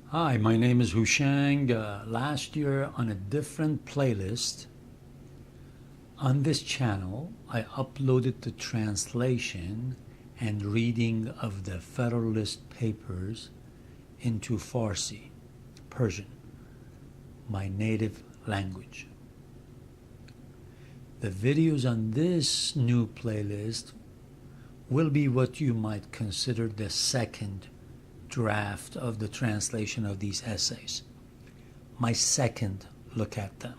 Hi, my name is Hushang. Last year, on a different playlist on this channel, I uploaded the translation and reading of the Federalist papers into Farsi, Persian, my native language. The videos on this new playlist will be what you might consider the second draft of the translation of these essays, my second look at them.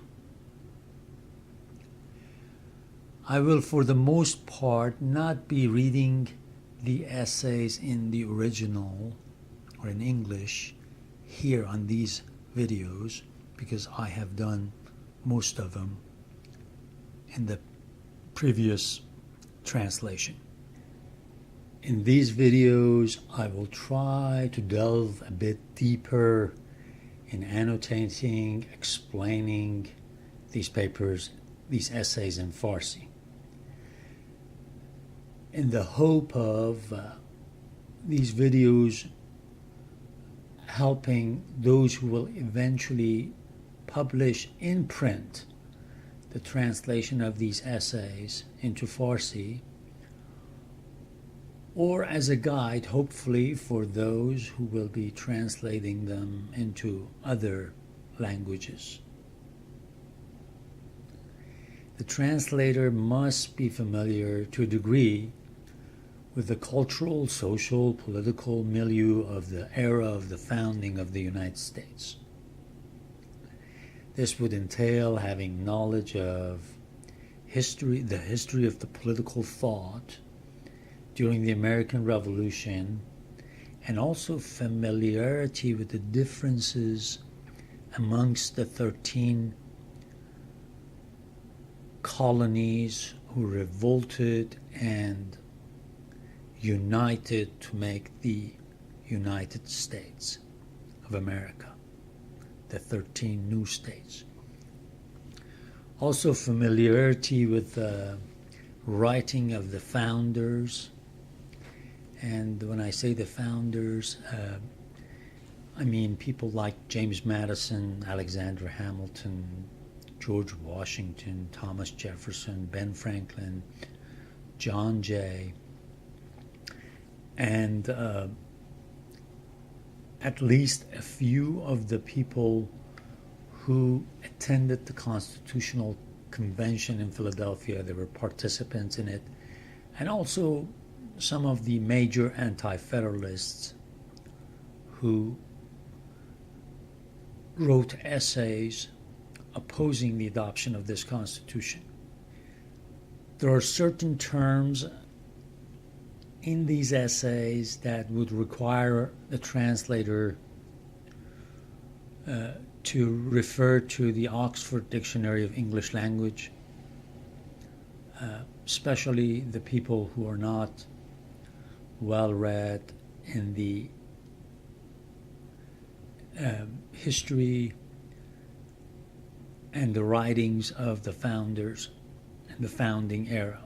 I will, for the most part, not be reading the essays in the original or in English here on these videos because I have done most of them in the previous translation. In these videos, I will try to delve a bit deeper in annotating, explaining these papers, these essays in Farsi, in the hope of these videos helping those who will eventually publish in print the translation of these essays into Farsi, or as a guide, hopefully, for those who will be translating them into other languages. The translator must be familiar to a degree with the cultural, social, political milieu of the era of the founding of the United States. This would entail having knowledge of history, the history of the political thought during the American Revolution, and also familiarity with the differences amongst the 13 colonies who revolted and united to make the United States of America, the 13 new states. Also familiarity with the writing of the founders. And when I say the founders, I mean people like James Madison, Alexander Hamilton, George Washington, Thomas Jefferson, Ben Franklin, John Jay, and at least a few of the people who attended the Constitutional Convention in Philadelphia. They were participants in it, and also some of the major anti-federalists who wrote essays opposing the adoption of this Constitution. There are certain terms in these essays that would require the translator to refer to the Oxford Dictionary of English Language, especially the people who are not well read in the history and the writings of the founders and the founding era.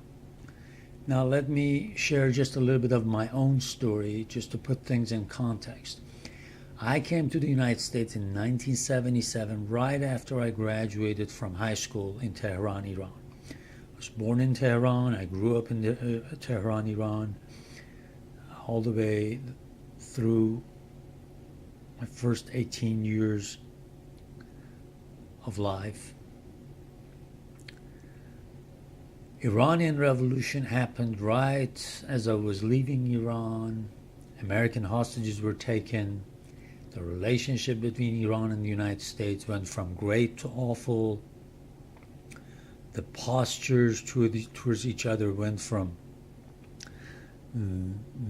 Now let me share just a little bit of my own story just to put things in context. I came to the United States in 1977, right after I graduated from high school in Tehran, Iran. I was born in Tehran. I grew up in Tehran, Iran, all the way through my first 18 years of life. Iranian Revolution happened right as I was leaving Iran. American hostages were taken. The relationship between Iran and the United States went from great to awful. The postures towards each other went from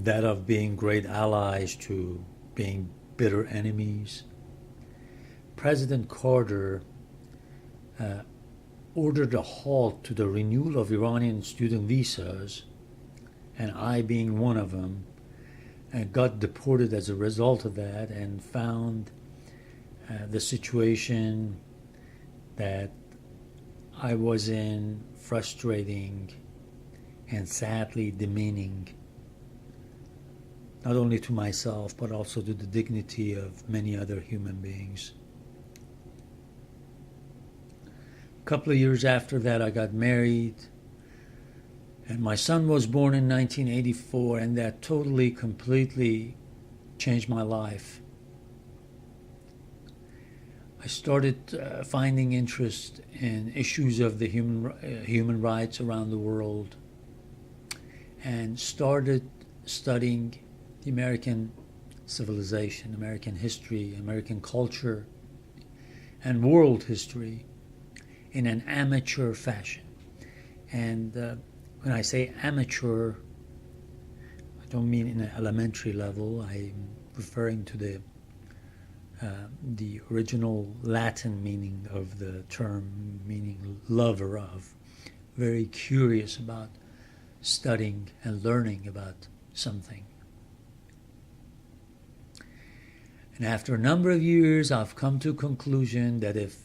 that of being great allies to being bitter enemies. President Carter ordered a halt to the renewal of Iranian student visas, and I being one of them, got deported as a result of that, and found the situation that I was in frustrating and sadly demeaning not only to myself, but also to the dignity of many other human beings. A couple of years after that, I got married, and my son was born in 1984, and that totally, completely changed my life. I started finding interest in issues of the human rights around the world, and started studying the American civilization, American history, American culture, and world history in an amateur fashion. And when I say amateur, I don't mean in an elementary level. I'm referring to the original Latin meaning of the term, meaning lover of. Very curious about studying and learning about something. And after a number of years, I've come to a conclusion that if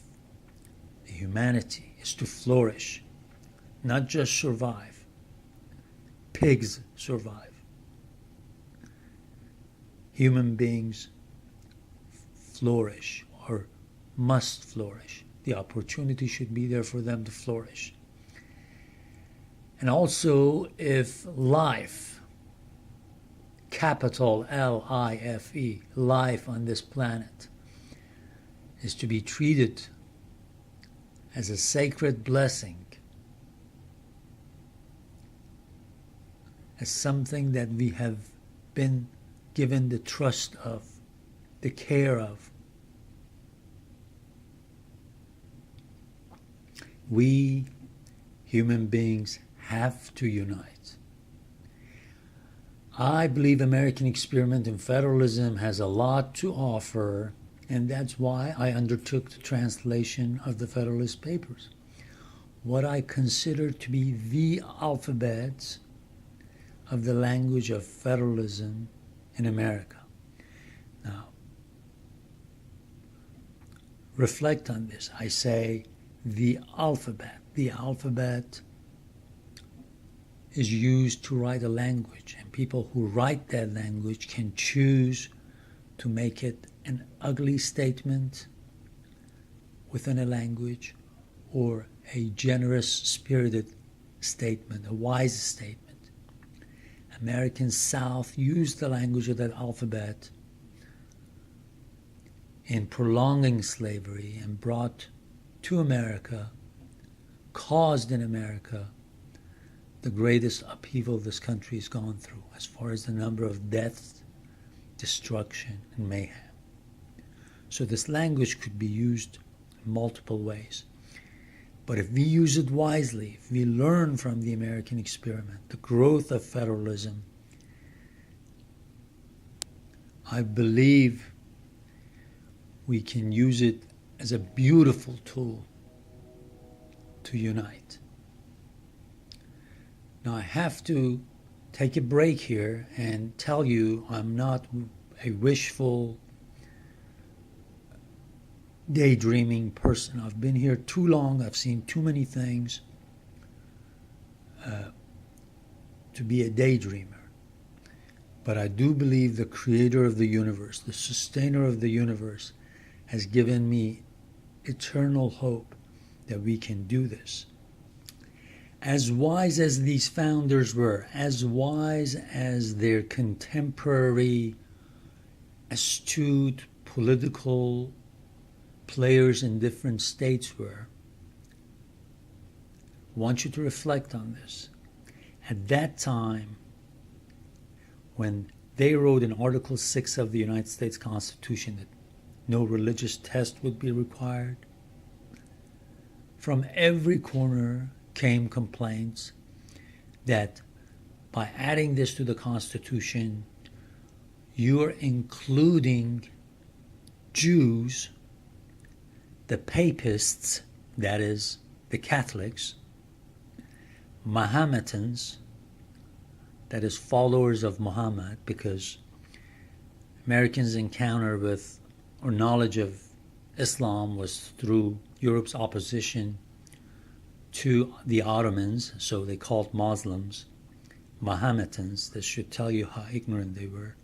humanity is to flourish, not just survive, pigs survive, human beings flourish or must flourish. The opportunity should be there for them to flourish. And also, if life, capital L-I-F-E, life on this planet, is to be treated as a sacred blessing, as something that we have been given the trust of, the care of, we human beings have to unite. I believe American experiment in federalism has a lot to offer, and that's why I undertook the translation of the Federalist Papers, what I consider to be the alphabet of the language of federalism in America. Now, reflect on this. I say the alphabet. The alphabet is used to write a language, and people who write that language can choose to make it an ugly statement within a language or a generous, spirited statement, a wise statement. American South used the language of that alphabet in prolonging slavery and brought to America, caused in America, the greatest upheaval this country has gone through as far as the number of deaths, destruction, and mayhem. So this language could be used in multiple ways. But if we use it wisely, if we learn from the American experiment, the growth of federalism, I believe we can use it as a beautiful tool to unite. Now I have to take a break here and tell you I'm not a wishful, daydreaming person. I've been here too long. I've seen too many things to be a daydreamer. But I do believe the creator of the universe, the sustainer of the universe, has given me eternal hope that we can do this. As wise as these founders were, as wise as their contemporary, astute political players in different states were, I want you to reflect on this. At that time, when they wrote in Article 6 of the United States Constitution that no religious test would be required, from every corner came complaints that by adding this to the Constitution, you're including Jews, the papists, that is, the Catholics, Mohammedans, that is, followers of Muhammad, because Americans' encounter with or knowledge of Islam was through Europe's opposition to the Ottomans, so they called Muslims Mohammedans. This should tell you how ignorant they were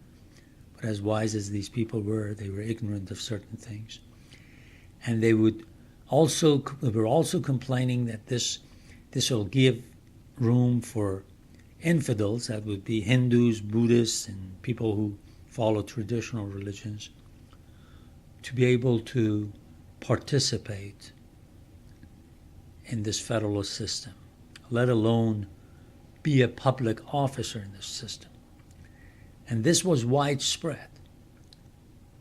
But as wise as these people were, they were ignorant of certain things. And they were also complaining that this will give room for infidels, that would be Hindus, Buddhists, and people who follow traditional religions, to be able to participate in this Federalist system, let alone be a public officer in this system. And this was widespread.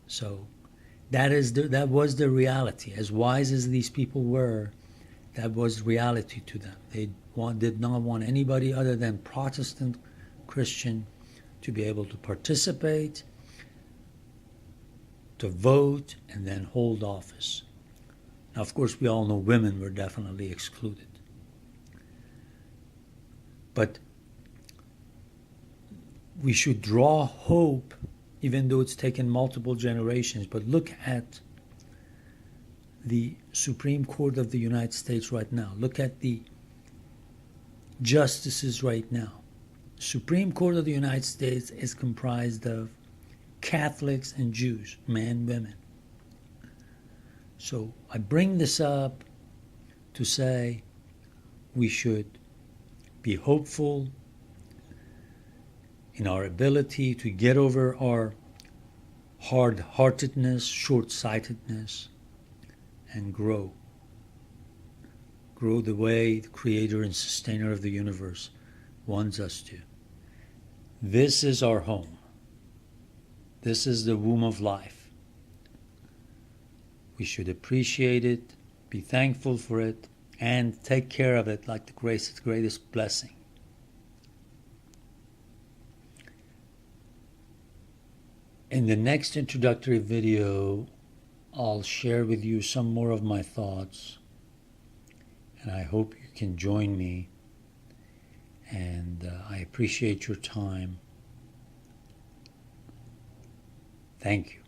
So that was the reality. As wise as these people were, that was reality to them. They did not want anybody other than Protestant Christian to be able to participate, to vote, and then hold office. Now, of course, we all know women were definitely excluded. But we should draw hope, even though it's taken multiple generations. But look at the Supreme Court of the United States right now. Look at the justices right now. Supreme Court of the United States is comprised of Catholics and Jews, men, women. So I bring this up to say we should be hopeful in our ability to get over our hard-heartedness, short-sightedness, and grow. Grow the way the Creator and Sustainer of the universe wants us to. This is our home. This is the womb of life. We should appreciate it, be thankful for it, and take care of it like the greatest blessing. In the next introductory video, I'll share with you some more of my thoughts, and I hope you can join me, and I appreciate your time. Thank you.